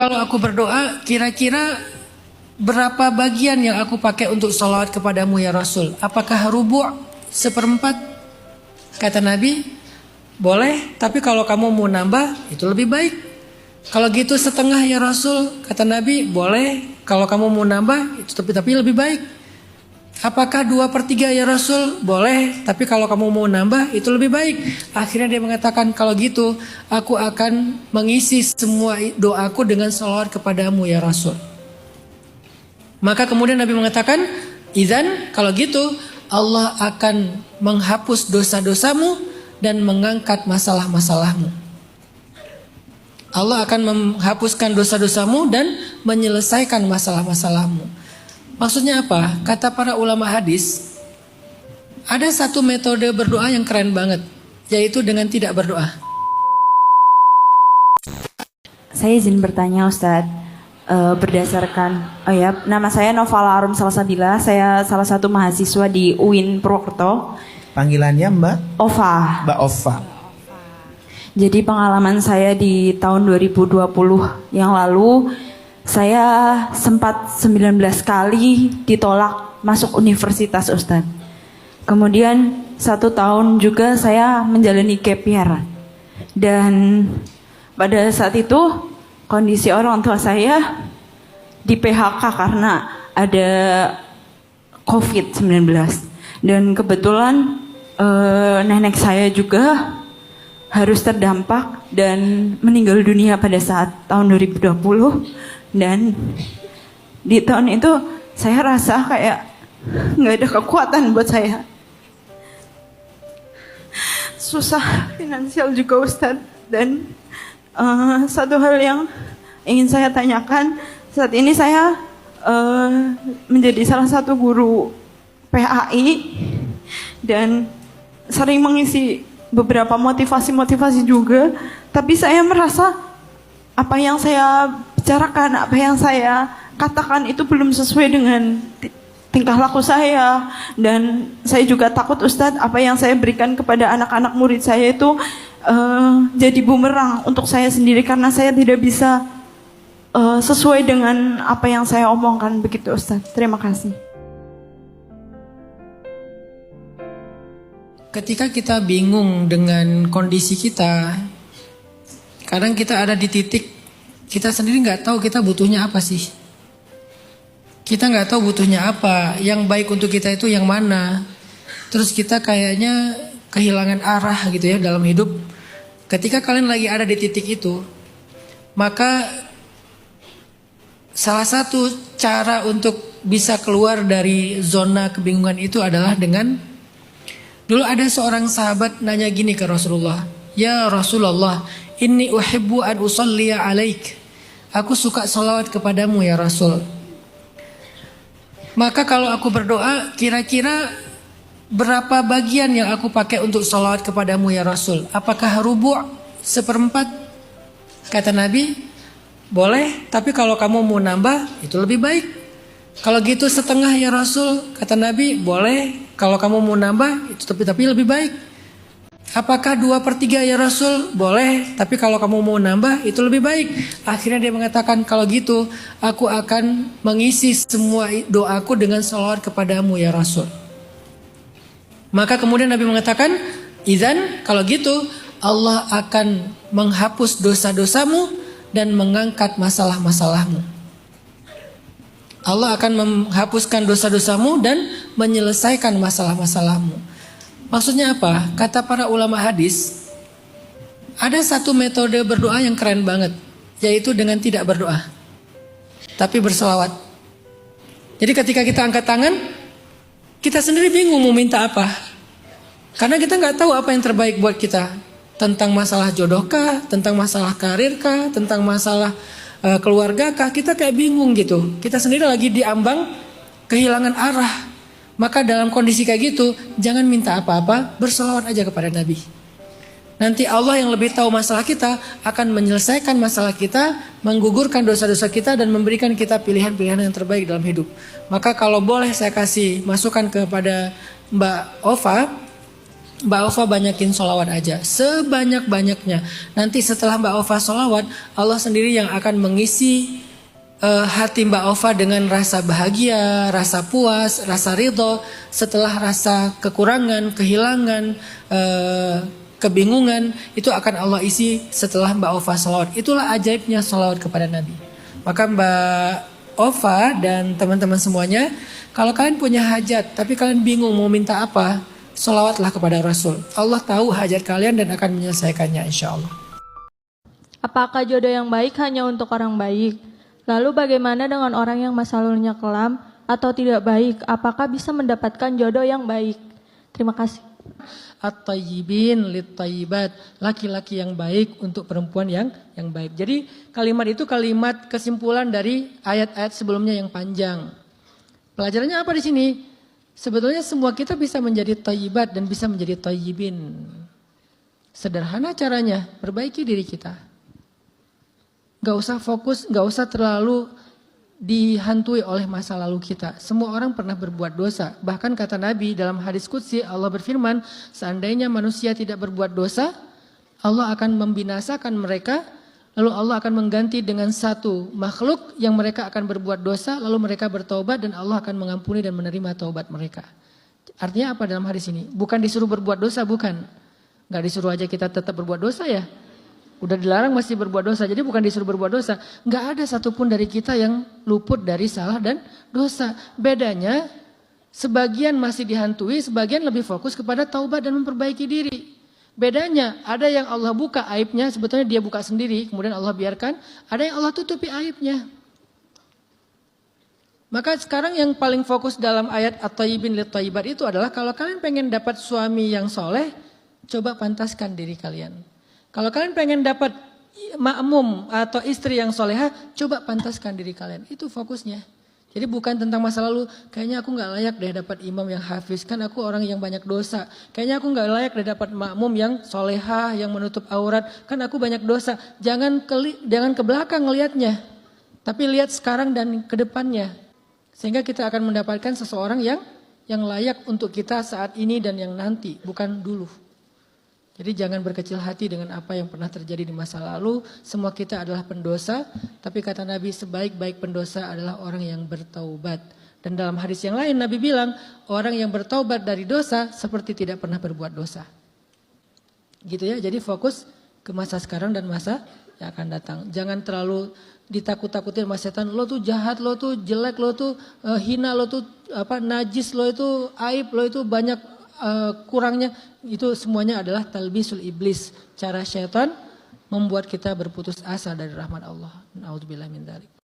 Kalau aku berdoa, kira-kira berapa bagian yang aku pakai untuk salawat kepadamu ya Rasul? Apakah rubu' seperempat? Kata Nabi, boleh, tapi kalau kamu mau nambah, itu lebih baik. Kalau gitu setengah ya Rasul, kata Nabi, boleh, kalau kamu mau nambah, itu tapi lebih baik. Apakah 2/3 ya Rasul? Boleh, tapi kalau kamu mau nambah itu lebih baik. Akhirnya dia mengatakan, kalau gitu aku akan mengisi semua doaku dengan salawat kepadamu ya Rasul. Maka kemudian Nabi mengatakan, idzan kalau gitu Allah akan menghapus dosa-dosamu dan mengangkat masalah-masalahmu. Allah akan menghapuskan dosa-dosamu dan menyelesaikan masalah-masalahmu. Maksudnya apa? Kata para ulama hadis, ada satu metode berdoa yang keren banget, yaitu dengan tidak berdoa. Saya izin bertanya Ustadz, berdasarkan, nama saya Novala Arum Salsabila, saya salah satu mahasiswa di UIN Purwokerto. Panggilannya Mbak? Ova. Mbak Ova. Jadi pengalaman saya di tahun 2020 yang lalu, saya sempat 19 kali ditolak masuk universitas Ustadz. Kemudian 1 tahun juga saya menjalani gap year. Dan pada saat itu kondisi orang tua saya di PHK karena ada COVID-19. Dan kebetulan nenek saya juga harus terdampak dan meninggal dunia pada saat tahun 2020. Dan di tahun itu saya rasa kayak nggak ada kekuatan buat saya. Susah finansial juga Ustadz. Dan satu hal yang ingin saya tanyakan, saat ini saya menjadi salah satu guru PAI dan sering mengisi beberapa motivasi-motivasi juga. Tapi saya merasa apa yang saya bicarakan, apa yang saya katakan itu belum sesuai dengan tingkah laku saya. Dan saya juga takut Ustadz, apa yang saya berikan kepada anak-anak murid saya itu jadi bumerang untuk saya sendiri, karena saya tidak bisa sesuai dengan apa yang saya omongkan begitu Ustadz. Terima kasih. Ketika kita bingung dengan kondisi kita, kadang kita ada di titik kita sendiri nggak tahu kita butuhnya apa sih. Kita nggak tahu butuhnya apa, yang baik untuk kita itu yang mana. Terus kita kayaknya kehilangan arah gitu ya dalam hidup. Ketika kalian lagi ada di titik itu, maka salah satu cara untuk bisa keluar dari zona kebingungan itu adalah dengan, dulu ada seorang sahabat nanya gini ke Rasulullah, ya Rasulullah, inni uhibbu an usalliya alaik. Aku suka salawat kepadamu ya Rasul. Maka kalau aku berdoa, kira-kira berapa bagian yang aku pakai untuk salawat kepadamu ya Rasul? Apakah rubu' seperempat? Kata Nabi, boleh, tapi kalau kamu mau nambah, itu lebih baik. Kalau gitu setengah ya Rasul, kata Nabi, boleh, kalau kamu mau nambah, itu tapi lebih baik. Apakah 2/3 ya Rasul? Boleh, tapi kalau kamu mau nambah itu lebih baik. Akhirnya dia mengatakan, kalau gitu aku akan mengisi semua doaku dengan salawat kepadamu ya Rasul. Maka kemudian Nabi mengatakan, idzan kalau gitu Allah akan menghapus dosa-dosamu dan mengangkat masalah-masalahmu. Allah akan menghapuskan dosa-dosamu dan menyelesaikan masalah-masalahmu. Maksudnya apa? Kata para ulama hadis, ada satu metode berdoa yang keren banget, yaitu dengan tidak berdoa, tapi berselawat. Jadi ketika kita angkat tangan, kita sendiri bingung mau minta apa. Karena kita nggak tahu apa yang terbaik buat kita. Tentang masalah jodohkah, tentang masalah karirkah, tentang masalah keluargakah, kita kayak bingung gitu. Kita sendiri lagi diambang kehilangan arah. Maka dalam kondisi kayak gitu, jangan minta apa-apa, berselawat aja kepada Nabi. Nanti Allah yang lebih tahu masalah kita akan menyelesaikan masalah kita, menggugurkan dosa-dosa kita dan memberikan kita pilihan-pilihan yang terbaik dalam hidup. Maka kalau boleh saya kasih masukan kepada Mbak Ova, Mbak Ova banyakin sholawat aja, sebanyak-banyaknya. Nanti setelah Mbak Ova sholawat, Allah sendiri yang akan mengisi hati Mbak Ova dengan rasa bahagia, rasa puas, rasa ridho. Setelah rasa kekurangan, kehilangan, kebingungan, itu akan Allah isi setelah Mbak Ova sholawat. Itulah ajaibnya sholawat kepada Nabi. Maka Mbak Ova dan teman-teman semuanya, kalau kalian punya hajat, tapi kalian bingung mau minta apa, sholawatlah kepada Rasul. Allah tahu hajat kalian dan akan menyelesaikannya insya Allah. Apakah jodoh yang baik hanya untuk orang baik? Lalu bagaimana dengan orang yang masa lalunya kelam atau tidak baik? Apakah bisa mendapatkan jodoh yang baik? Terima kasih. At-tayyibin lit-tayyibat, laki-laki yang baik untuk perempuan yang baik. Jadi kalimat itu kalimat kesimpulan dari ayat-ayat sebelumnya yang panjang. Pelajarannya apa di sini? Sebetulnya semua kita bisa menjadi thayyibat dan bisa menjadi thayyibin. Sederhana caranya, perbaiki diri kita. Gak usah fokus, gak usah terlalu dihantui oleh masa lalu kita. Semua orang pernah berbuat dosa. Bahkan kata Nabi dalam hadis qudsi, Allah berfirman, seandainya manusia tidak berbuat dosa, Allah akan membinasakan mereka. Lalu Allah akan mengganti dengan satu makhluk yang mereka akan berbuat dosa, lalu mereka bertaubat dan Allah akan mengampuni dan menerima taubat mereka. Artinya apa dalam hadis ini? Bukan disuruh berbuat dosa, bukan. Gak disuruh aja kita tetap berbuat dosa ya. Udah dilarang masih berbuat dosa, jadi bukan disuruh berbuat dosa. Gak ada satupun dari kita yang luput dari salah dan dosa. Bedanya, sebagian masih dihantui, sebagian lebih fokus kepada taubat dan memperbaiki diri. Bedanya, ada yang Allah buka aibnya, sebetulnya dia buka sendiri, kemudian Allah biarkan. Ada yang Allah tutupi aibnya. Maka sekarang yang paling fokus dalam ayat at-tayyibin lit-tayyibat itu adalah kalau kalian pengen dapat suami yang soleh, coba pantaskan diri kalian. Kalau kalian pengen dapat makmum atau istri yang soleha, coba pantaskan diri kalian. Itu fokusnya. Jadi bukan tentang masa lalu, kayaknya aku gak layak deh dapat imam yang hafiz, kan aku orang yang banyak dosa. Kayaknya aku gak layak deh dapat makmum yang solehah, yang menutup aurat, kan aku banyak dosa. Jangan ke belakang ngelihatnya, tapi lihat sekarang dan ke depannya. Sehingga kita akan mendapatkan seseorang yang layak untuk kita saat ini dan yang nanti, bukan dulu. Jadi jangan berkecil hati dengan apa yang pernah terjadi di masa lalu. Semua kita adalah pendosa. Tapi kata Nabi, sebaik-baik pendosa adalah orang yang bertaubat. Dan dalam hadis yang lain Nabi bilang, orang yang bertaubat dari dosa seperti tidak pernah berbuat dosa. Gitu ya, jadi fokus ke masa sekarang dan masa yang akan datang. Jangan terlalu ditakut-takutin sama setan. Lo tuh jahat, lo tuh jelek, lo tuh hina, lo tuh najis, lo itu aib, lo itu banyak kurangnya. Itu semuanya adalah talbisul iblis, cara syaitan membuat kita berputus asa dari rahmat Allah. Nauzubillah min dzalik.